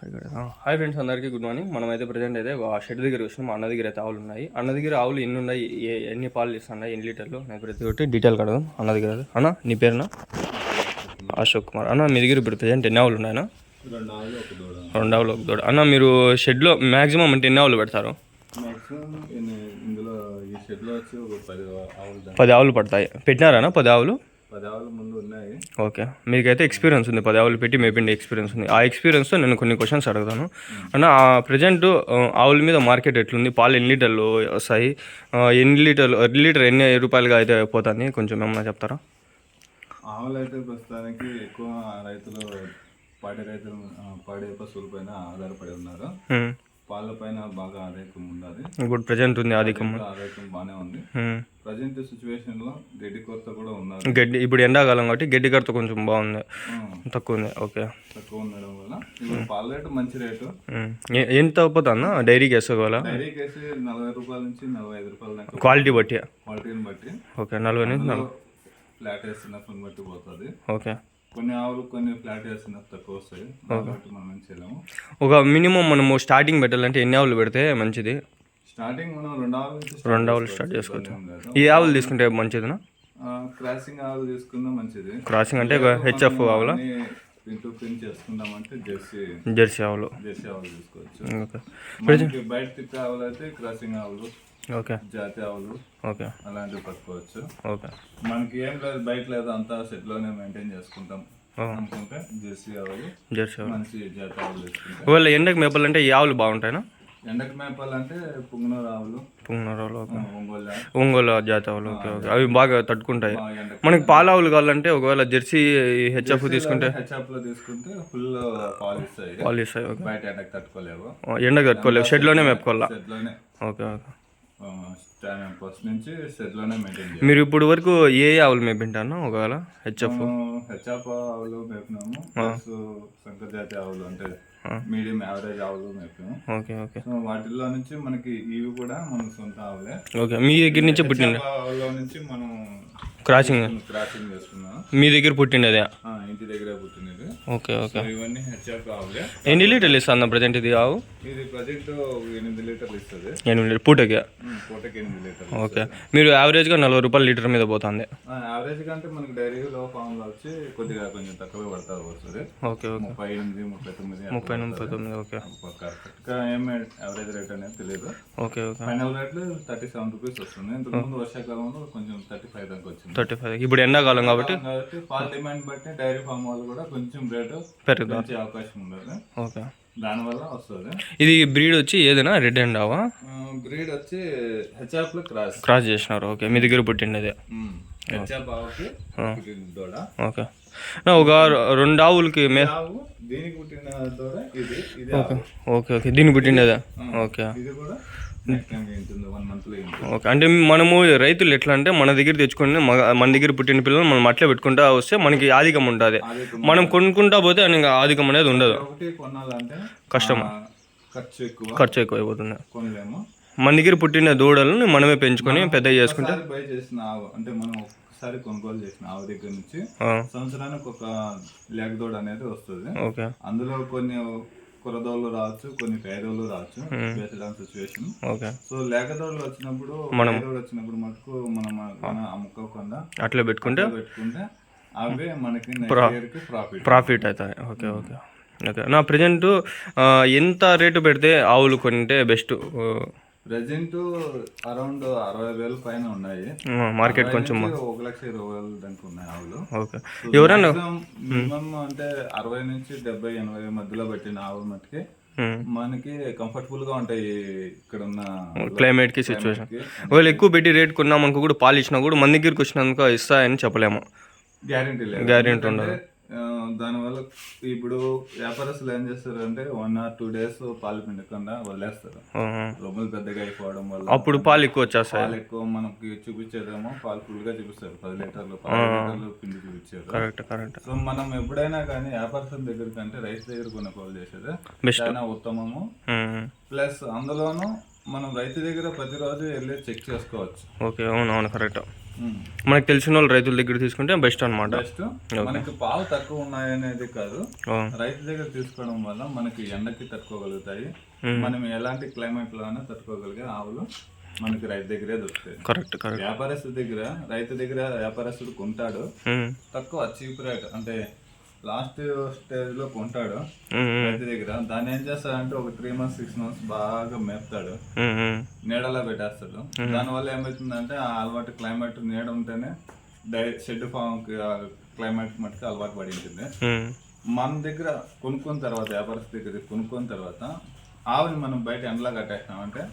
ఇక్కడ hi friends, అందరికీ good morning. మనమైతే ప్రజెంట్ అయితే షెడ్ దగ్గర వచ్చినాం. అన్న దగ్గర అయితే ఆవులు ఉన్నాయి. అన్న దగ్గర ఆవులు ఎన్ని ఉన్నాయి, ఎన్ని పాలు ఇస్తున్నాయి, ఎన్ని లీటర్లు, నాకు ప్రతి ఒక్కటి డీటెయిల్ కడదాం అన్న దగ్గర. అన్న నీ పేరునా? అశోక్ కుమార్. అన్న మీ దగ్గర ఇప్పుడు ప్రజెంట్ ఎన్ని ఆవులు ఉన్నాయన్నా? 2 ఆవులు, 1 దూడ. అన్న మీరు షెడ్లో మ్యాక్సిమం అంటే ఎన్ని ఆవులు పెడతారు? 10 ఆవులు పడతాయి. పెట్టినారా 10 ఆవులు? 10 ఆవులు ముందు ఉన్నాయి. ఓకే, మీకైతే ఎక్స్పీరియన్స్ ఉంది, 10 ఆవులు పెట్టి మేపిండే ఎక్స్పీరియన్స్ ఉంది. ఆ ఎక్స్పీరియన్స్తో నేను కొన్ని క్వశ్చన్స్ అడుగుతాను. అన్న ప్రజెంట్ ఆవుల మీద మార్కెట్ ఎట్లుంది? పాలు ఎన్ని లీటర్లు వస్తాయి? ఎన్ని లీటర్ ఎన్ని రూపాయలుగా అయితే పోతుంది? కొంచెం ఏమన్నా చెప్తారా? ఆవులు అయితే ప్రస్తుతానికి ఎక్కువ రైతులు పాడి పశువుల పైన ఆధారపడి ఉన్నారు. పాల పైన బాగా ఆదాయం ఉన్నది. ఇప్పుడు ప్రజెంట్ ఉంది ఆదాయం బాగానే ఉంది. ప్రజెంట్ సిచ్యువేషన్ లో గడ్డి కొరత కూడా ఉన్నది. గడ్డి ఇప్పుడు ఎండాకాలం కాబట్టి గడ్డి కొరత కొంచెం బాగుంది, తక్కువ ఉంది. ఓకే, తక్కువ ఉండడం వల్ల ఇప్పుడు పాల రేటు మంచి రేటు. ఎంత పోతుందా డైరీకి వేసుకోవాలా? డైరీకి వేసి 40 రూపాయల నుంచి 45 రూపాయల దాకా క్వాలిటీని బట్టి. ఓకే, 40 నుంచి 40 ఫ్లాట్ వేస్తున్నప్పుడు బట్టి పోతుంది. ఓకే, కొన్ని ఆవులు కొన్ని ఫ్లాట్ వేస్తున్న తక్కువ వస్తాయి కాబట్టి మనం ఏం చేయలేము. ఒక మినిమం మనము స్టార్టింగ్ పెట్టాలంటే ఎన్ని ఆవులు పెడితే మంచిది? స్టార్టింగ్ మనం 2 ఆవులు స్టార్ట్ చేసుకోవచ్చు. ఈ ఆవులు తీసుకుంటే మంచిదినా? క్రాసింగ్ ఆవులు తీసుకున్నా మంచిది. క్రాసింగ్ అంటే హెచ్ఎఫ్ ఆవులా? ప్రింట్ చేసుకుందామంటే జెర్సీ ఆవులు తీసుకోవచ్చు. ఓకే, బయట తిప్పే ఆవులు అయితే క్రాసింగ్ ఆవులు, ఓకే, జాతి ఆవులు, ఓకే, అలాంటివి పట్టుకోవచ్చు. ఓకే, మనకి ఏం లేదు, బయట లేదు, అంతా షెడ్ లోనే మెయింటైన్ చేసుకుంటాం అనుకుంటే జెర్సీ ఆవులు, మంచి జాతి ఆవులు తీసుకుంటాం. ఒకవేళ ఎండకు మేపాలంటే ఈ ఆవులు బాగుంటాయినా? ఎండకు మేపాలంటే పుంగనూరు ఆవులు, ఒంగోలు జాతి ఆవులు. ఓకే, ఓకే, అవి బాగా తట్టుకుంటాయి. మనకి పాల ఆవులు కావాలంటే ఒకవేళ జెర్సీ హెచ్ఎఫ్ తీసుకుంటే ఫుల్ పాలు ఇస్తాయి. బయట ఎండకు తట్టుకోలేవు, షెడ్ లోనే మేపుకోవాలా? Okay, okay. నుంచి షెడ్ లోనే మెయింటైన్. మీరు ఇప్పుడు వరకు ఏ ఆవులు మేపింటాను? ఒకవేళ హెచ్ఎఫ్ ఆవులు మేపినాము, సంకర జాతి ఆవులు అంటే మీడియం యావరేజ్ ఆవులు మేపాము. Okay, okay. వాటిల్లో నుంచి మనకి ఇవి కూడా మన సొంత ఆవులే. ఓకే, మీ దగ్గర నుంచి పుట్టిన ఆవుల్లో నుంచి మనం క్రాసింగ్ చేసుకున్నాం. మీ దగ్గర పుట్టినదే? ఇంటి దగ్గర పుట్టినది. Okay, okay. ఇవన్నీ హెచ్ఎఫ్ ఆవులే. ఎన్ని లీటర్లు ఇస్తుంది ప్రజెంట్ ఇది ఆవు? ఇది ప్రజెంట్ 8 లీటర్లు ఇస్తుంది. 8 లీటర్ పూటకి 8 లీటర్లు. ఓకే, మీరు యావరేజ్గా 40 రూపాయలు లీటర్ మీద పోతుంది. యావరేజ్ కంటే మనకి డైరీలో ఫామ్లో వచ్చి కొద్దిగా కొంచెం తక్కువ పడతారు వస్తుంది. Okay, okay. 38, 39. ఓకే, ఏమి యావరేజ్ రేట్ అనేది తెలియదు. Okay, okay. ఫైనల్ రేట్లు 37 రూపీస్ వస్తుంది. ఇంతకుముందు వర్షాకాలంలో కొంచెం 35 దాకా వచ్చింది. 35. ఇప్పుడు ఎండాకాలం కాబట్టి పాల డిమాండ్ బట్టి డైరీ ఫామ్ వాళ్ళు కూడా కొంచెం రేటు పెరిగే అవకాశం ఉండదు. ఓకే, దానివల్ల వస్తుంది. ఇది బ్రీడ్ వచ్చి ఏదైనా రెడ్ అండ్ ఆవా? బ్రీడ్ వచ్చి హెచ్ఎఫ్ లో క్రాస్ చేసినారు. ఓకే, మీ దగ్గర పుట్టిండేది హెచ్ఎఫ్ ఆవుకి దూడ. ఓకే, ఒక 2 ఆవులకి దీనికి పుట్టిన దూడ ఇది. ఓకే, ఓకే, దీనికి పుట్టిండేదా? ఓకే, ఇది కూడా 1 month లో. ఓకే, అంటే మనము రైతులు ఎట్లా అంటే మన దగ్గర తెచ్చుకొని మన దగ్గర పుట్టిన పిల్లలు మనం అట్లే పెట్టుకుంటా వస్తే మనకి ఆధికం ఉంటుంది. మనం కొనుక్కుంటా పోతే ఆధికం అనేది ఉండదు, కష్టం, ఖర్చు ఎక్కువ అయిపోతుంది. మన దగ్గర పుట్టిన దూడలను మనమే పెంచుకొని పెద్ద చేసుకుంటే అంటే మనం ఒకసారి కొనుగోలు చేసిన ఆవు దగ్గర నుంచి సంవత్సరానికి 1 లేక దూడ అనేది వస్తుంది. ఓకే, అందులో కొన్ని కురదోళ్ళు రావచ్చు, కొన్ని పేదోళ్ళు రావచ్చు, based on situation. Okay, so లేకదోళ్ళు వచ్చినప్పుడు మటుకు మనం అమ్ముకోకుండా అట్లా పెట్టుకుంటే అవే మనకి ప్రాఫిట్ అవుతాయి. Okay, okay, okay. నా ప్రజెంట్ ఎంత రేటు పెడితే ఆవులు కొంటే బెస్ట్? ప్రెజెంట్ అరౌండ్ 60,000 పైన ఉన్నాయి. మార్కెట్ కొంచెం 1,20,000 దాకా ఉన్నాయి ఆవులు. ఓకే, ఎవరన్నా మినిమం అంటే 60 నుంచి 70, 80 మధ్యలో పెట్టిన ఆవులు మట్టుకి మనకి కంఫర్టబుల్ గా ఉంటాయి ఇక్కడ ఉన్న క్లైమేట్ కి, సిచ్యువేషన్. ఒకవేళ ఎక్కువ పెట్టి రేట్ కొన్నాం అనుకో కూడా పాలు ఇచ్చినా కూడా మన దగ్గరికి వచ్చినందుకు ఇస్తాయని చెప్పలేము, గ్యారెంటీ ఉండదు. దానివల్ల ఇప్పుడు వ్యాపారస్తులు ఏం చేస్తారు అంటే 1 or 2 days పాలు పిండకుండా వదిలేస్తారు. రొమ్ములు పెద్దగా అయిపోవడం వల్ల అప్పుడు పాలు ఎక్కువ వచ్చేస్తాయి. పాలు ఎక్కువ మనకి చూపించేదేమో పాలు ఫుల్ గా చూపిస్తారు, 10 లీటర్లు 12 లీటర్లు పిండి చూపించారు. కరెక్ట్. సో మనం ఎప్పుడైనా కానీ వ్యాపారస్తుల దగ్గర కంటే రైతు దగ్గర కొనుగోలు చేసేది చాలా ఉత్తమము. ప్లస్ అందులోనూ మనం రైతు దగ్గర ప్రతిరోజు వెళ్ళి చెక్ చేసుకోవచ్చు. ఓకే, అవునవును, కరెక్ట్. మనకు తెలిసిన వాళ్ళు రైతుల దగ్గర తీసుకుంటే బెస్ట్ అనమాట. బెస్ట్. మనకి పాలు తక్కువ ఉన్నాయనేది కాదు, రైతు దగ్గర తీసుకోవడం వల్ల మనకి ఎండకి తట్టుకోగలుగుతాయి, మనం ఎలాంటి క్లైమేట్ లోనే తట్టుకోగలిగే ఆవులు మనకి రైతు దగ్గరే దొరుకుతాయి. కరెక్ట్. వ్యాపారస్తు దగ్గర, రైతు దగ్గర వ్యాపారస్తుడు కొంటాడు తక్కువ చీప్ రేట్, అంటే లాస్ట్ స్టేజ్ లో కొంటాడు రైతు దగ్గర. దాన్ని ఏం చేస్తాడంటే ఒక 3 months 6 months బాగా మేపుతాడు, నీడలా పెట్టేస్తాడు. దానివల్ల ఏమవుతుందంటే ఆ అలవాటు క్లైమేట్ నీడ ఉంటేనే షెడ్ ఫామ్ క్లైమేట్ మట్టుకు అలవాటు పడి ఉంటుంది. మన దగ్గర కొనుక్కున్న తర్వాత, వ్యాపారస్తు దగ్గర కొనుక్కున్న తర్వాత ఆవుని మనం బయట ఎండలా కట్టేస్తామంటే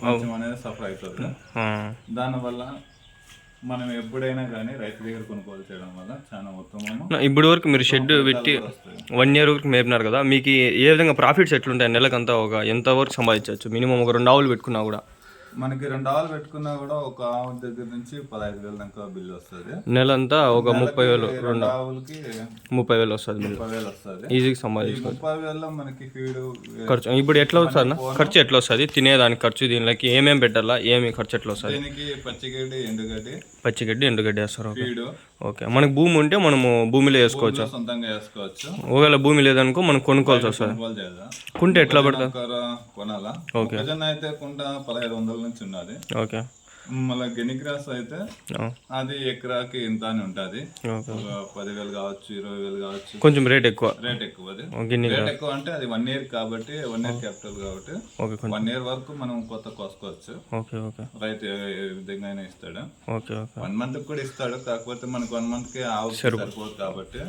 కొంచెం అనేది సఫర్ అవుతుంది. దానివల్ల మనం ఎప్పుడైనా కానీ రైతు దగ్గర కొనుగోలు చేయడం వల్ల చాలా ఉత్తమము. ఇప్పుడు వరకు మీరు షెడ్ పెట్టి 1 year వరకు మేపినారు కదా, మీకు ఏ విధంగా ప్రాఫిట్స్ ఎట్లుంటాయి? నెలకంతా ఎంత వరకు సంపాదించవచ్చు? మినిమం ఒక 2 ఆవులు పెట్టుకున్నా కూడా మనకి 2 ఆవులు పెట్టుకున్నా కూడా ఒక ఆవు దగ్గర నుంచి 15,000 దాకా బిల్లు వస్తుంది. నెలంతా ఒక 30,000, 2 ఆవులకి 30,000 వస్తుంది. 30,000 వస్తుంది. ఈజీగా సంపాదించుకోవచ్చు. 30,000 మనకి ఫీడ్ ఖర్చు ఇప్పుడు ఎట్లా వస్తుంది? ఖర్చు ఎట్లా వస్తుంది? తినేదానికి ఖర్చు, దీనికి ఏమేమి పెట్టాలా, ఏమి ఖర్చు ఎట్లా వస్తుంది? దీనికి పచ్చిగడ్డి, ఎండుగడ్డి వేస్తారు. ఫీడ్. ఓకే. మనకు భూమి ఉంటే మనము భూమిలో వేసుకోవచ్చు, సొంతంగా వేసుకోవచ్చు. ఒకవేళ భూమి లేదనుకో మనం కొనుక్కోవాల్సి వస్తుంది. కొంటే ఎట్లా పడుతుంది? కొనాలా. ఓకే. అయితే కొంట 1,500 నుంచి ఉన్నది. ఓకే. మళ్ళీ గినిగ్రాస్ అయితే అది ఎకరాకి ఇంత అని ఉంటుంది. 10,000 కావచ్చు, 20,000 కావచ్చు. కొంచెం రేట్ ఎక్కువ. రేట్ ఎక్కువ అంటే అది 1 year కాబట్టి, 1 year క్యాపిటల్ కాబట్టి 1 year వరకు మనం కొత్త కోసుకోవచ్చు. రైతు ఏ విధంగా అయినా ఇస్తాడు. 1 month కూడా ఇస్తాడు, కాకపోతే మనకు 1 month కి ఆవు సరిపోదు కాబట్టి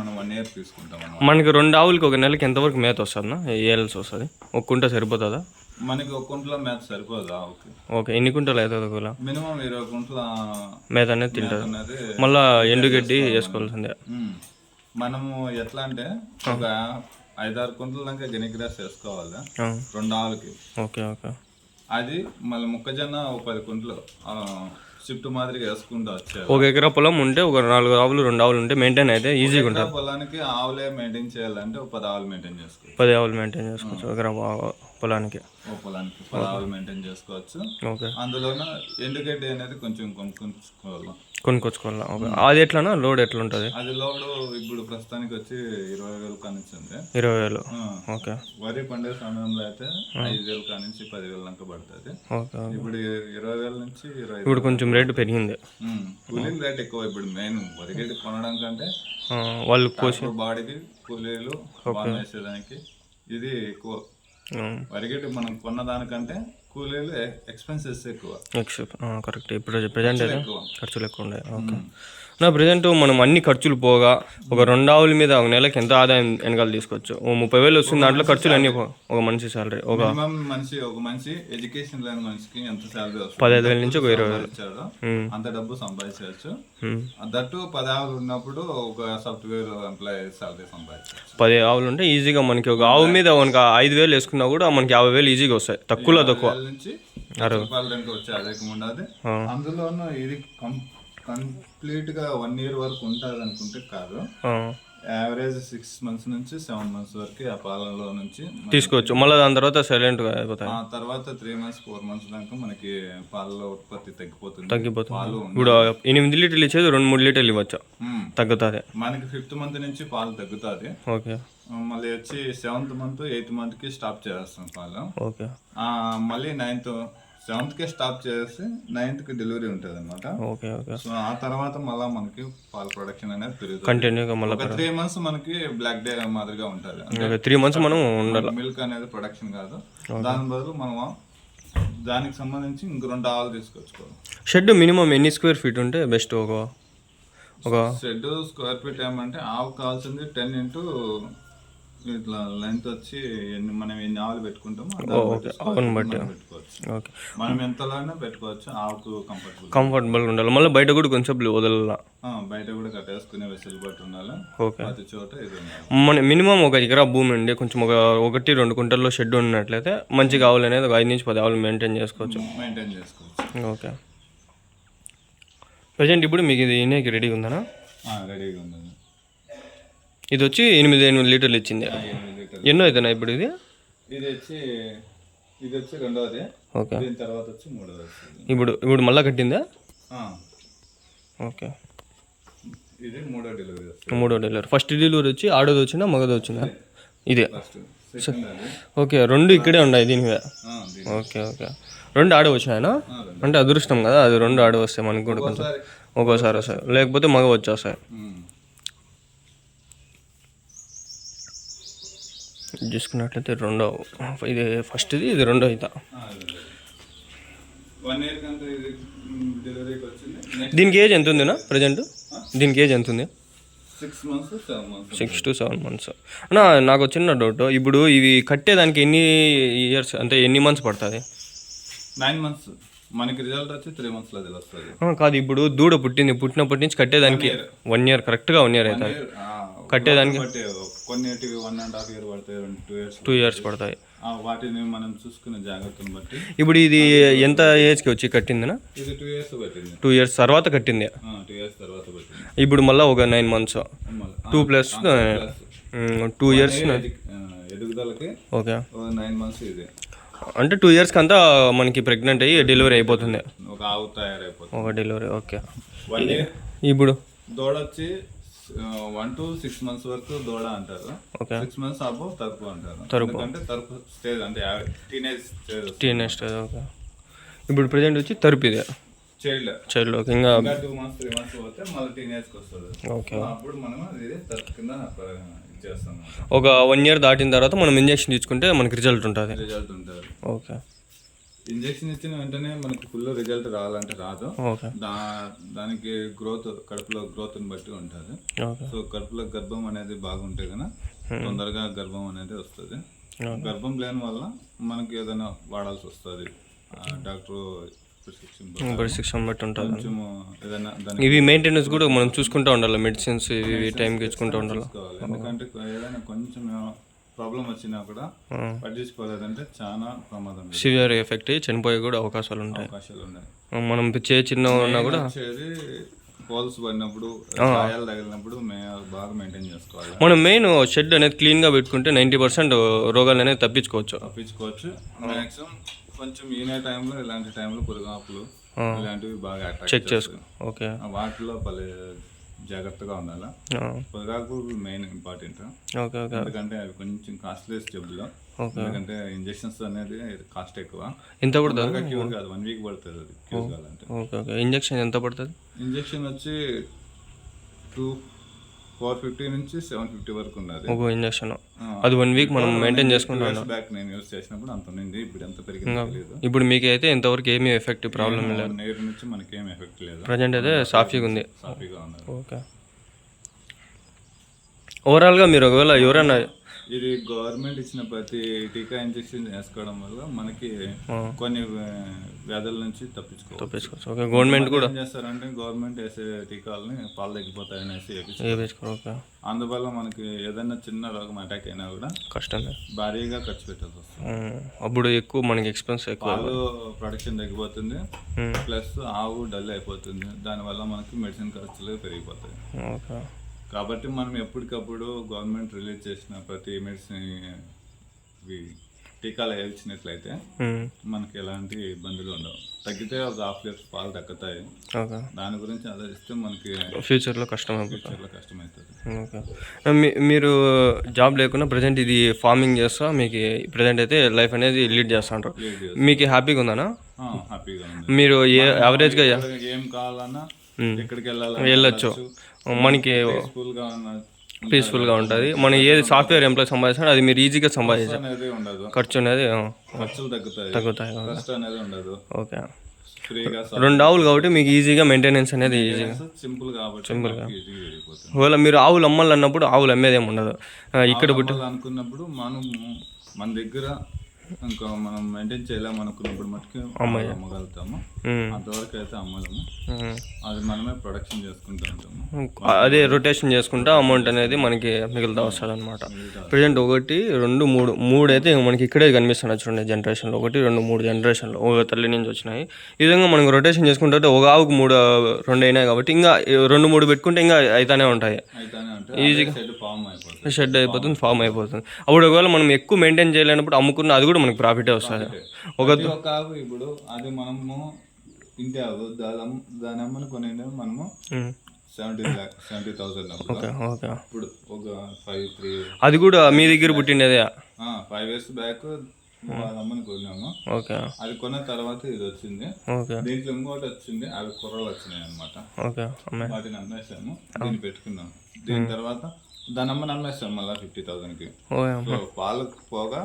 మనం 1 year తీసుకుంటాం. మనకి 2 ఆవులకి ఒక నెలకి ఎంతవరకు మేత వస్తుంది? ఏల్స్ వస్తుంది? ఒక కుంట సరిపోతుందా? మనకి ఒక కుంటలో మేత సరిపోదు ఆవుకి. ఓకే. ఎన్ని కుంటలు అవుతుంది? ఒకవేళ మినిమం 20 కుంటల మేత అనేది తింటుంది. మళ్ళీ ఎండుగడ్డి వేసుకోవాల్సిందే. మనము ఎట్లా అంటే ఒక 5-6 కుంటల దాకా గినిగ్రాస్ వేసుకోవాలి 2 ఆవులకి. ఓకే. అది మళ్ళీ మొక్కజొన్న ఒక 10 కుంటలు షిఫ్ట్ మాదిరిగా వేసుకుంటూ వచ్చారు. ఒక ఎకరా పొలం ఉంటే ఒక 4 ఆవులు 2 ఆవులు ఉంటే మెయింటైన్ అయితే ఈజీగా ఉంటుంది. పొలానికి ఆవులే మెయింటైన్ చేయాలంటే ఒక 10 ఆవులు మెయింటైన్ చేసుకోవచ్చు. 10 ఆవులు మెయింటైన్ చేసుకోవచ్చు ఎకరా పొలానికి. 10 ఆవులు మెయింటైన్ చేసుకోవచ్చు. అందులోన ఎండుగడ్డి అనేది కొంచెం కొనుక్కొచ్చుకోవాలి. అది ఎట్లా లోడ్ ఎట్లా ఉంటుంది? అది లోడ్ ఇప్పుడు ప్రస్తుతానికి వచ్చి 20,000 కానించింది. 20,000. ఓకే. వరి పండే సమయంలో అయితే 5,000 కానించి 10,000 దాకా పడుతుంది. ఇప్పుడు 20,000 నుంచి 25,000. ఇప్పుడు కొంచెం రేటు పెరిగింది. కూలీలు రేట్ ఎక్కువ. ఇప్పుడు మెయిన్ వరిగడ్డి కొనడం కంటే వాళ్ళు కోసి బాడీకి కూలీలు వేసేదానికి ఇది ఎక్కువ. వరిగడ్డి మనం కొన్నదానికంటే కూలీలు ఎక్స్పెన్సెస్ ఎక్కువ. కరెక్ట్. ఇప్పుడు ప్రజెంట్ ఖర్చులు ఎక్కువ ఉన్నాయి. ఓకే. నా ప్రజెంట్ మనం అన్ని ఖర్చులు పోగా ఒక 2 ఆవుల మీద ఒక నెలకి ఎంత ఆదాయం వెనకాల తీసుకోవచ్చు? 30,000 వస్తుంది. దాంట్లో ఖర్చులు అన్ని ఒక మనిషి సాలరీ, ఒక మనిషి ఎడ్యుకేషన్ లేని మనిషికి ఎంత సాలరీ వస్తుంది? 15,000 నుంచి ఒక 20,000 ఇచ్చాడు. అంత డబ్బు సంపాదించవచ్చు. దట్టు 10 ఆవులు ఉన్నప్పుడు ఒక సాఫ్ట్వేర్ ఎంప్లాయీ సాలరీ సంపాదించవచ్చు. 10 ఆవులు ఉంటే ఈజీగా మనకి ఒక ఆవు మీద మనకి 5,000 వేసుకున్నా కూడా మనకి 50,000 ఈజీగా వస్తాయి. తక్కువ నుంచి 60,000 దాకా వచ్చే ఆదాయం ఉండదు. అందులోనూ ఇది కంప్లీట్ గా 1 year వరకు ఉంటుంది అనుకుంటే కాదు. యావరేజ్ 6 months నుంచి 7 months వరకు ఆ పాలలో నుంచి తీసుకోవచ్చు. మళ్ళీ దాని తర్వాత సైలెంట్ గా అయిపోతాయి. ఆ తర్వాత 3 months 4 months దాకా మనకి పాలలో ఉత్పత్తి తగ్గిపోతుంది. ఇప్పుడు 8 లీటర్లు ఇచ్చేది 2-3 లీటర్లు ఇవ్వచ్చు, తగ్గుతుంది. మనకి 5th month నుంచి పాలు తగ్గుతుంది. ఓకే. మళ్ళీ వచ్చి 7th month 8th month కి స్టాప్ చేస్తాం పాలు. ఓకే. మళ్ళీ 7th కి స్టాప్ చేసి 9th కి డెలివరీ ఉంటుంది అనమాట. సో ఆ తర్వాత మళ్ళీ మనకి పాల ప్రొడక్షన్ అనేది పెరుగుతుంది కంటిన్యూగా. మళ్ళీ 3 months మనకి బ్లాక్ డే మాదిరిగా ఉంటుంది. 3 months మనం ఉండాలి. మిల్క్ అనేది ప్రొడక్షన్ కాదు. దాని బదులు మనం దానికి సంబంధించి ఇంక 2 ఆవులు తీసుకొచ్చుకోవాలి. షెడ్ మినిమం ఎన్ని స్క్వేర్ ఫీట్ ఉంటే బెస్ట్? ఒక షెడ్ స్క్వేర్ ఫీట్ ఏమంటే ఆవు కావాల్సింది 10 into ఇట్లా లెంత్ వచ్చి మనం ఎన్ని ఆవులు పెట్టుకుంటామో పెట్టుకోవచ్చు. మనం ఎంతలోనే పెట్టుకోవచ్చు. ఆవుకు కంఫర్టబుల్ ఉండాలి. మళ్ళీ బయట కూడా కొంచెం వదలాల. బయట కూడా కట్టేసుకునే వెసులుబాటు ఉండాలి. ప్రతి చోట మన మినిమం ఒక ఎకరా భూమి ఉండి కొంచెం ఒక 1-2 కుంటల్లో షెడ్ ఉన్నట్లయితే మంచిగా ఆవులు అనేది ఒక 5 నుంచి 10 ఆవులు మెయింటైన్ చేసుకోవచ్చు. ఓకే. ప్రజెంట్ ఇప్పుడు మీకు ఇది ఈయనకి రెడీగా ఉందా? రెడీగా ఉంది. ఇది వచ్చి 8 లీటర్లు ఇచ్చింది. ఎన్నో అవుతున్నా ఇప్పుడు? ఇది వచ్చి 2వది. ఓకే. తర్వాత వచ్చి 3వది. ఇప్పుడు మళ్ళీ కట్టిందా? ఓకే, ఇది మూడో డెలివరీ వస్తుంది. మూడో డెలివరీ. ఫస్ట్ డెలివరీ వచ్చి ఆడోది వచ్చిందా మగది వచ్చిందా? ఇదే. ఫస్ట్ సెకండ్ అది. ఓకే, రెండు ఇక్కడే ఉన్నాయి దీని మీద. దీని ఓకే ఓకే, రెండు ఆడ వచ్చినాయనా? అంటే అదృష్టం కదా అది, రెండు ఆడ వస్తాయి మనకి కూడా కొంచెం ఒక్కోసారి వస్తాయి, లేకపోతే మగ వచ్చేస్తాయి. చూసుకున్నట్లయితే రెండో, ఇది ఫస్ట్ది, ఇది రెండో అవుతా. 1 year కంటే ఇది డెలివరీకి వచ్చింది. దీనికి ఏజ్ ఎంత ఉందినా ప్రజెంట్? దీనికి ఏజ్ ఎంత ఉంది? 6 months 7 months. 6 to 7 months. అన్నా నాకు చిన్న డౌట్, ఇప్పుడు ఇవి కట్టేదానికి ఎన్ని ఇయర్స్ అంటే ఎన్ని మంత్స్ పడుతుంది? 9 months. మనకి రిజల్ట్ వచ్చి 3 months లో తెలుస్తుంది. కాదు, ఇప్పుడు దూడ పుట్టినప్పటి నుంచి కట్టేదానికి 1 year, కరెక్ట్గా 1 year అవుతుంది కట్టేదానికి. కొన్నిటివి 1.5 year పడతాయి, 2 years పడతాయి. వాటిని మనం చూసుకునే జాగ్రత్తను బట్టి. ఇప్పుడు ఇది ఎంత ఏజ్కి వచ్చి కట్టిందినా? ఇది 2 years పట్టింది. 2 years తర్వాత కట్టింది. 2 years తర్వాత పట్టింది. ఇప్పుడు మళ్ళీ ఒక 9 months, 2 + 2 years ఎదుగుదలకి. ఓకే, 9 months ఇది. అంటే 2 yearsకి అంతా మనకి ప్రెగ్నెంట్ అయ్యి డెలివరీ అయిపోతుంది, ఒక ఆవు తయారైపోతుంది, ఒక డెలివరీ. Okay, 1 year. ఇప్పుడు దూడ వచ్చి 1 to 6 months వరకు దూడ అంటారు. 6 months అబ్బో తరుపు అంటారు. ఎందుకంటే తరుపు స్టేజ్ అంటే టీనేజ్ స్టేజ్. ఓకే, ఇప్పుడు ప్రజెంట్ వచ్చి తరుపు ఇది చైల్డ్. ఓకే, ఇంకా 2 months 3 months పోతే మళ్ళీ టీనేజ్కి వస్తుంది. ఓకే, అప్పుడు మనం ఇది తరుపు కింద చేస్తాం. ఒక 1 year దాటిన తర్వాత మనం ఇంజెక్షన్ తీసుకుంటే మనకి రిజల్ట్ ఉంటుంది. ఓకే, ఇంజెక్షన్ ఇచ్చిన వెంటనే మనకి ఫుల్ రిజల్ట్ రావాలంటే రాదు. దానికి గ్రోత్, కడుపులో గ్రోత్ని బట్టి ఉంటుంది. సో కడుపులో గర్భం అనేది బాగుంటే కనుక తొందరగా గర్భం అనేది వస్తుంది. గర్భం లేని వల్ల మనకి ఏదైనా వాడాల్సి వస్తుంది. డాక్టర్ ప్రిస్క్రిప్షన్ బట్టి ఉంటుంది. కొంచెము ఏదైనా ఇవి మెయింటెనెన్స్ కూడా మనం చూసుకుంటూ ఉండాలి, మెడిసిన్స్ ఇవి టైంకి ఇచ్చుకుంటూ ఉండాలి. ఎందుకంటే ఏదైనా కొంచెం ప్రాబ్లం వచ్చినా కూడా పట్టించుకోలేదంటే చాలా ప్రమాదం, సివియర్ ఎఫెక్ట్ అయ్యి చనిపోయే కూడా అవకాశాలు ఉన్నాయి. మనం చిన్న ఉన్నా కూడా హోల్స్ పడినప్పుడు, గాయాలు తగిలినప్పుడు బాగా మెయింటైన్ చేసుకోవాలి. మనం మెయిన్ షెడ్ అనేది క్లీన్గా పెట్టుకుంటే 90% రోగాలు అనేది తప్పించుకోవచ్చు. మ్యాక్సిమం కొంచెం ఈనే టైంలో, ఇలాంటి టైంలో పురుగాపులు ఇలాంటివి బాగా చెక్ చేసుకో. ఓకే, వాటిలో జాగ్రత్తగా ఉండాలి. పొగాకు మెయిన్ ఇంపార్టెంట్. ఎందుకంటే అవి కొంచెం కాస్ట్లీస్ జబ్బులు. ఎందుకంటే ఇంజెక్షన్స్ అనేది కాస్ట్ ఎక్కువ. ఎంత పడుతుంది? క్యూర్ కాదు, 1 week పడుతుంది అది క్యూర్ కావాలంటే. ఇంజెక్షన్ ఎంత పడుతుంది? ఇంజెక్షన్ వచ్చి 450 నుంచి 750 వరకు ఉన్నది ఒక ఇంజెక్షన్. అది 1 week మనం మెయింటైన్ చేసుకుంటాం. బ్యాక్ నేను యూస్ చేసినప్పుడు అంత ఉంది, ఇప్పుడు ఎంత పెరిగిందో తెలియదు. ఇప్పుడు మీకు అయితే ఎంతవరకు ఏమీ ఎఫెక్ట్ ప్రాబ్లం లేదు, నేరు నుంచి మనకి ఏమి ఎఫెక్ట్ లేదు. ప్రజెంట్ అయితే సాఫీగా ఉంది. ఓకే, ఓవరాల్గా మీరు ఒకవేళ ఎవరైనా ఇది గవర్నమెంట్ ఇచ్చిన ప్రతి టీకా ఇంజెక్షన్ వేసుకోవడం వల్ల మనకి కొన్ని వ్యాధుల నుంచి తప్పించుకోవచ్చు. ఓకే, గవర్నమెంట్ కూడా ఏం చేస్తారంటే గవర్నమెంట్ వేసే టీకాలని పాలు తగ్గిపోతాయి అనేసి ఓకే, అందువల్ల మనకి ఏదైనా చిన్న రోగం అటాక్ అయినా కూడా కష్టమే, భారీగా ఖర్చు పెట్టాల్సి వస్తుంది. అప్పుడు ఎక్కువ మనకి ఎక్స్పెన్స్ ఎక్కువ, పాలు ప్రొడక్షన్ తగ్గిపోతుంది, ప్లస్ ఆవు డల్ అయిపోతుంది. దానివల్ల మనకి మెడిసిన్ ఖర్చులు పెరిగిపోతాయి. ఓకే, కాబట్టి మనం ఎప్పటికప్పుడు గవర్నమెంట్ రిలీజ్ చేసిన ప్రతి మెడిసిన్ టీకాలు వేయించినట్లయితే మనకి ఎలాంటి ఇబ్బందులు ఉండవు. తగ్గితే ఒక 1/2 లీటర్ పాలు తగ్గుతాయి. దాని గురించి ఆలోచిస్తే మనకి ఫ్యూచర్లో కష్టమవుతుంది. మీరు జాబ్ లేకుండా ప్రజెంట్ ఇది ఫార్మింగ్ చేస్తా మీకు ప్రజెంట్ అయితే లైఫ్ అనేది లీడ్ చేస్తా ఉంటారు. మీకు హ్యాపీగా ఉందనా? హ్యాపీగా ఉంది. మీరు యావరేజ్గా ఏం కావాలన్నా ఎక్కడికి వెళ్ళొచ్చు, మనకి పీస్ఫుల్గా ఉంటుంది. మనం ఏది సాఫ్ట్వేర్ ఎంప్లాయ్ సంపాదిస్తాడో అది మీరు ఈజీగా సంపాదించాలి, ఖర్చు అనేది తగ్గుతాయి. ఓకే, 2 ఆవులు కాబట్టి మీకు ఈజీగా మెయింటెనెన్స్ అనేది ఈజీగా సింపుల్గా. ఒకవేళ మీరు ఆవులు అమ్మాలన్నప్పుడు ఆవులు అమ్మేది ఏమి ఉండదు. ఇక్కడ అనుకున్నప్పుడు మన దగ్గర ఇంకా మనం మెయింటైన్ చేయలేమనుకున్నప్పుడు మటుకు అమ్మగలుగుతాము. అంతవరకు అయితే అమ్మలేము, అది మనమే ప్రొడక్షన్ చేసుకుంటూ ఉంటాము. అదే రొటేషన్ చేసుకుంటా అమౌంట్ అనేది మనకి మిగులుతా వస్తుంది అనమాట. ప్రజెంట్ 1 2 3 అయితే మనకి ఇక్కడే కనిపిస్తున్నాయి చూడండి. జనరేషన్లో 1 2 3 జనరేషన్లో ఒక తల్లి నుంచి వచ్చినాయి. ఈ విధంగా మనం రొటేషన్ చేసుకుంటే ఒక ఆవుకు 2 అయినాయి కాబట్టి ఇంకా 2 3 పెట్టుకుంటే ఇంకా అయితేనే ఉంటాయి. ఈజీగా షెడ్ అయిపోతుంది, ఫామ్ అయిపోతుంది. అప్పుడు ఒకవేళ మనం ఎక్కువ మెయింటైన్ చేయలేనప్పుడు అమ్ముకున్న అది కూడా మనకి ప్రాఫిటే వస్తుంది. ఒక ఆవు ఇప్పుడు అది మనము ఇంటి ఆవు దాని అమ్మని కొనేది మనము 70,000 ఓకే ఓకే. ఇప్పుడు ఒక 5 అది కూడా మీ దగ్గర పుట్టిండేదే? 5 years బ్యాక్ వాళ్ళ అమ్మని కొన్నాము. ఓకే. అది కొన్న తర్వాత ఇది వచ్చింది. ఓకే. దీంట్లో ఇంకోటి వచ్చింది, అవి కుర్రలు వచ్చినాయి అనమాట. ఓకే. వాటిని అమ్మేసాము, దీన్ని పెట్టుకున్నాము. దీని తర్వాత దాని అమ్మని అమ్మేసాము మళ్ళీ 50,000కి. సో పాలకు పోగా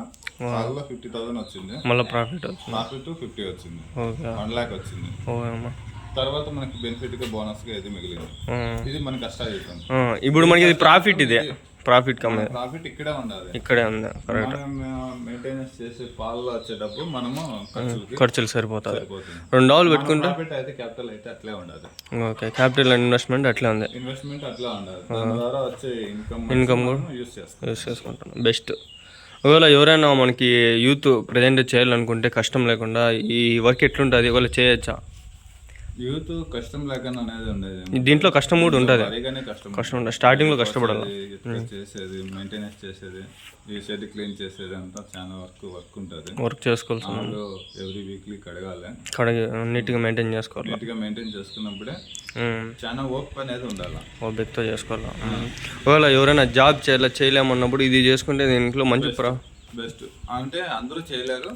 పాలలో 50,000 వచ్చింది, మళ్ళీ ప్రాఫిట్ 50 వచ్చింది, 1 lakh వచ్చింది. తర్వాత మనకి బెనిఫిట్ గా బోనస్ గా ఇది మిగిలింది. ఇది మన కష్టాజీతం. ఇప్పుడు మనకి ఇది ప్రాఫిట్, ఇదే ప్రాఫిట్ కమ్మే, ప్రాఫిట్ ఇక్కడే ఉండాలి, ఇక్కడే ఉంది. మెయింటెనెన్స్ చేసే పాలలో వచ్చేటప్పుడు మనము ఖర్చులు సరిపోతుంది. 2 ఆవులు పెట్టుకుంటే ప్రాఫిట్ అయితే క్యాపిటల్ అయితే అట్లే ఉండాలి. ఓకే. క్యాపిటల్ అండ్ ఇన్వెస్ట్మెంట్ అట్లే ఉంది. ఇన్వెస్ట్మెంట్ అట్లా ఉండాలి, దాని ద్వారా వచ్చే ఇన్కమ్ కూడా యూస్ చేసుకుంటాను. బెస్ట్. ఒకవేళ ఎవరైనా మనకి యూత్ ప్రజెంట్ చేయాలనుకుంటే కష్టం లేకుండా ఈ వర్క్ ఎట్లుంటుంది, ఒకవేళ చేయొచ్చా? యూత్ కష్టం లేకుండా అనేది ఉండేది. దీంట్లో కష్టం కూడా ఉంటుంది, కష్టం ఉంటుంది. స్టార్టింగ్ లో కష్టపడాలి, చేసేది మెయింటెనెన్స్ చేసేది, ఈ షెడ్ క్లీన్ చేసేది అంతా చాలా వర్క్ ఉంటుంది. వర్క్ చేసుకోవాల్సి ఎవ్రీ వీక్లీ కడగాలి, నీట్గా మెయింటైన్ చేసుకోవాలి. నీట్గా మెయింటైన్ చేసుకున్నప్పుడే చాలా ఓపిక అనేది ఉండాలి, ఓపికతో చేసుకోవాలి. ఒకవేళ ఎవరైనా జాబ్ చేయలేమన్నప్పుడు ఇది చేసుకుంటే దీంట్లో మంచి బెస్ట్. అంటే అందరూ చేయలేరు,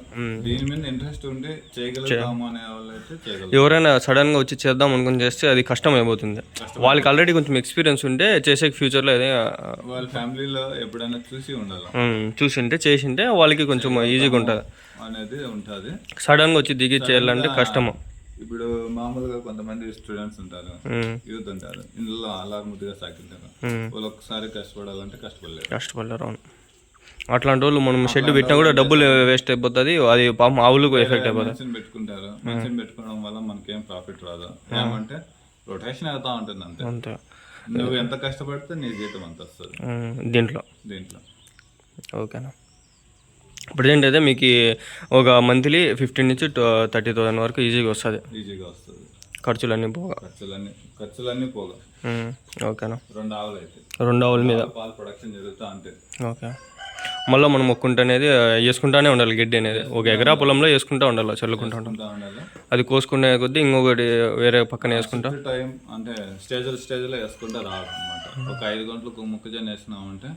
దీని మీద ఇంట్రెస్ట్ ఉండి చేయగలుగుతాము అనే వాళ్ళు అయితే చేయగలరు. ఎవరైనా సడన్ గా వచ్చి చేద్దాం అనుకుని చేస్తే అది కష్టం అయిపోతుంది. వాళ్ళకి ఆల్రెడీ కొంచెం ఎక్స్పీరియన్స్ ఉంటే చేసే ఫ్యూచర్ లో అదే వాళ్ళ ఫ్యామిలీలో ఎప్పుడైనా చూసి ఉండాలి, చూసింటే చేసింటే వాళ్ళకి కొంచెం ఈజీగా ఉంటుంది అనేది ఉంటుంది. సడన్ గా వచ్చి దిగి చేయాలంటే కష్టము. ఇప్పుడు మామూలుగా కొంతమంది స్టూడెంట్స్ ఉంటారు, యూత్ ఉంటారు, ఇందులో అలారముద్దుగా సాకింటారు. వాళ్ళు ఒకసారి కష్టపడాలంటే కష్టపడలేరు. అవును. అట్లాంటి వాళ్ళు మనం షెడ్ పెట్టినా కూడా డబ్బులు వేస్ట్ అయిపోతుంది, అది పాపం ఆవులకు ఎఫెక్ట్ అయిపోతుంది. మెన్షన్ పెట్టుకుంటారు, మెన్షన్ పెట్టుకోవడం వల్ల మనకేం ప్రాఫిట్ రాదు. ఏమంటే రొటేషన్ అవుతా ఉంటుంది అంతే. నువ్వు ఎంత కష్టపడితే నీ జీతం అంత వస్తుంది దీంట్లో. ఓకేనా. ప్రజెంట్ అయితే మీకు ఒక మంత్లీ 15 నుంచి 30,000 వరకు ఈజీగా వస్తుంది. ఖర్చులన్నీ పోగా. ఓకేనా. 2 ఆవుల మీద పాలు ప్రొడక్షన్ జరుగుతూ అంటే ఓకే. మళ్ళీ మనం మొక్కుంటే అనేది వేసుకుంటానే ఉండాలి, గడ్డి అనేది 1 ఎకరా పొలంలో వేసుకుంటా ఉండాలి, చల్లుకుంటా ఉండాలి. అది కోసుకునే కొద్దీ ఇంకొకటి వేరే పక్కన వేసుకుంటా టైం అంటే స్టేజ్లో వేసుకుంటా రావాలి అనమాట. ఒక 5 గంటలకు మొక్కజొన్న వేసినామంటే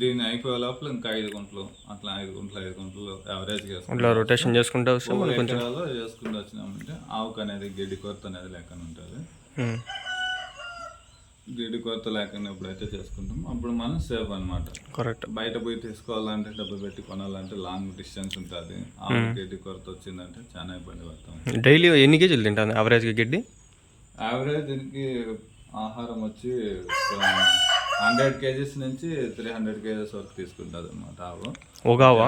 దీన్ని అయిపోయే లోపల ఇంకా 5 గంటలు అట్లా 5 గంటలు యావరేజ్గా ఇట్లా రొటేషన్ చేసుకుంటూ వస్తే మనం కొంచెం చేసుకుంటూ వచ్చినామంటే ఆవుకు అనేది గడ్డి కొరత అనేది లేకుండా ఉంటుంది. గడ్డి కొరత లేకుండా ఎప్పుడైతే చేసుకుంటామో అప్పుడు మనం సేఫ్ అనమాట. కరెక్ట్. బయట పోయి తీసుకోవాలంటే డబ్బు పెట్టి కొనాలంటే లాంగ్ డిస్టెన్స్ ఉంటుంది. గడ్డి కొరత వచ్చిందంటే చాలా ఇబ్బంది పడతాం. డైలీ ఎన్ని కేజీలు తింటాను యావరేజ్గా గడ్డి? యావరేజ్ దీనికి ఆహారం వచ్చి 100 kgs నుంచి 300 kgs వరకు తీసుకుంటుంది అనమాట ఆవు. ఒక ఆవు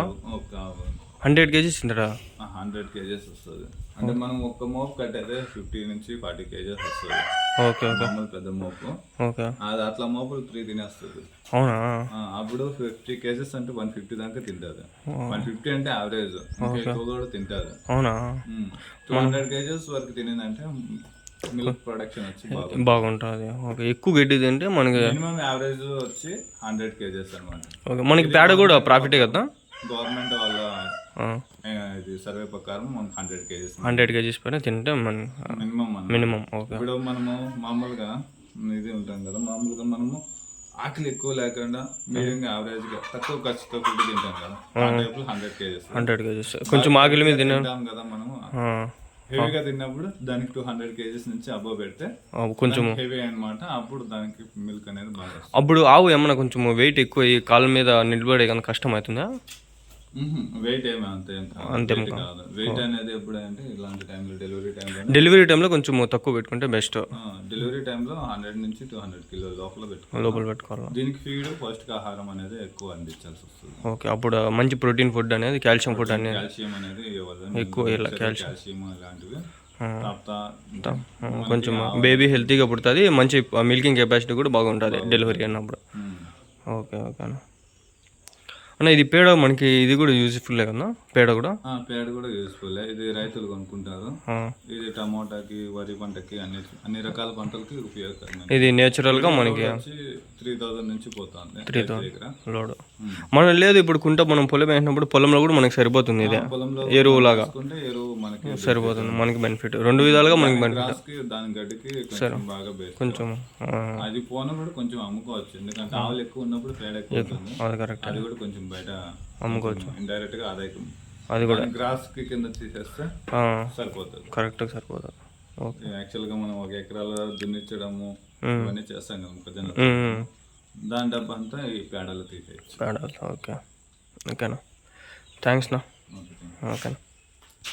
100 kgs తింటారా? 100 kgs వస్తుంది. అంటే మనం ఒక్క మోపు కట్టేదే 50 నుంచి 40 kgs వస్తుంది. ఓకే. పెద్ద మోపు. ఓకే. అది అట్లా మోపులు 3 తినేస్తుంది. అవునా? అప్పుడు 50 kgs అంటే 150 దాకా తింటుంది. 150 అంటే యావరేజ్, ఎక్కువ కూడా తింటుంది. అవునా? 200 kgs వరకు తినేదంటే మిల్క్ ప్రొడక్షన్ వచ్చి బాగుంటుంది. ఓకే. ఎక్కువ గడ్డి తింటే మనకి మినిమం యావరేజ్ వచ్చి 100 kgs అనమాట. ఓకే. మనకి పేడ కూడా ప్రాఫిటే కదా? గవర్నమెంట్ వాళ్ళ ఇది సర్వే ప్రకారం మనకు 100 kgs పైన తింటే మినిమం. ఓకే. ఇప్పుడు మనము మామూలుగా ఇది ఉంటాం కదా, మామూలుగా మనము ఆకలి ఎక్కువ లేకుండా మీడియంగా యావరేజ్ గా తక్కువ ఖర్చుతో ఫుడ్ తింటాం కదా, 100 kgs కొంచెం ఆకలి మీద తింటాం కదా మనము. హెవీగా తిన్నప్పుడు దానికి 200 kgs నుంచి అబోవ్ పెడితే కొంచెం హెవీ అనమాట. అప్పుడు దానికి మిల్క్ అనేది బాగా. అప్పుడు ఆవు ఏమన్నా కొంచెం వెయిట్ ఎక్కువ కాళ్ళ మీద నిలబడే కానీ కష్టం అవుతుందా? వెయిట్ ఏమి అంతే కాదు. వెయిట్ అనేది ఎప్పుడంటే ఇలాంటి టైంలో డెలివరీ టైంలో కొంచెం తక్కువ పెట్టుకుంటే బెస్ట్. డెలివరీ టైంలో 100 నుంచి 200 కిలో లోపల పెట్టుకోవాలి. దీనికి ఫీడ్ పౌష్టికాహారం అనేది ఎక్కువ అందించాల్సి వస్తుంది. ఓకే. అప్పుడు మంచి ప్రోటీన్ ఫుడ్ అనేది, కాల్షియం ఫుడ్ అనేది ఎక్కువ, కాల్షియం ఇలాంటివి కొంచెం బేబీ హెల్తీగా పుడుతుంది, మంచి మిల్కింగ్ కెపాసిటీ కూడా బాగుంటుంది డెలివరీ అన్నప్పుడు. ఓకే. ఓకేనా అన్న, ఇది పేడ మనకి ఇది కూడా యూజ్ఫుల్ కదా? పేడ కూడా యూజ్ఫుల్. ఇది రైతులు కొనుక్కుంటారు. ఇది టమోటాకి, వరి పంటకి, అన్ని రకాల పంటలకి ఉపయోగకరం. ఇది నేచురల్ గా మనకి 3000 నుంచి పోతుంది. 3000 లోడ్. మనం లేదు ఇప్పుడు కుంట మనం పొలం వేసినప్పుడు పొలంలో కూడా మనకి సరిపోతుంది ఇదే పొలంలో ఎరువులాగా వేసుకుంటే ఎరువు మనకి సరిపోతుంది, మనకి బెనిఫిట్ 2 విధాలుగా మనకి బెనిఫిట్. గ్రాస్ కి దాని గడ్డికి కొంచెం బాగా బేస్ కొంచెం అది పోను కూడా కొంచెం అమ్ముకోవచ్చు, ఎందుకంటే ఆవులు ఎక్కువ ఉన్నప్పుడు తేడా ఎక్కువ ఉంటుంది. అది కరెక్ట్, అది కూడా కొంచెం బయట అమ్ముకోవచ్చు, ఇండైరెక్ట్ గా ఆదాయం. అది కూడా గ్రాస్ కి కింద తీసేస్తే సరిపోతుంది, కరెక్ట్గా సరిపోతుంది. ఓకే. యాక్చువల్ గా మనం 1 ఎకరాల దున్నించడము ఇవన్నీ చేస్తాం కదా మొక్కజొన్న, దాని డబ్బు అంతా ఈ పేడలు తీసేయచ్చు. పేడలు. ఓకే, ఓకేనా, థ్యాంక్స్ నా. ఓకే. ఓకేనా.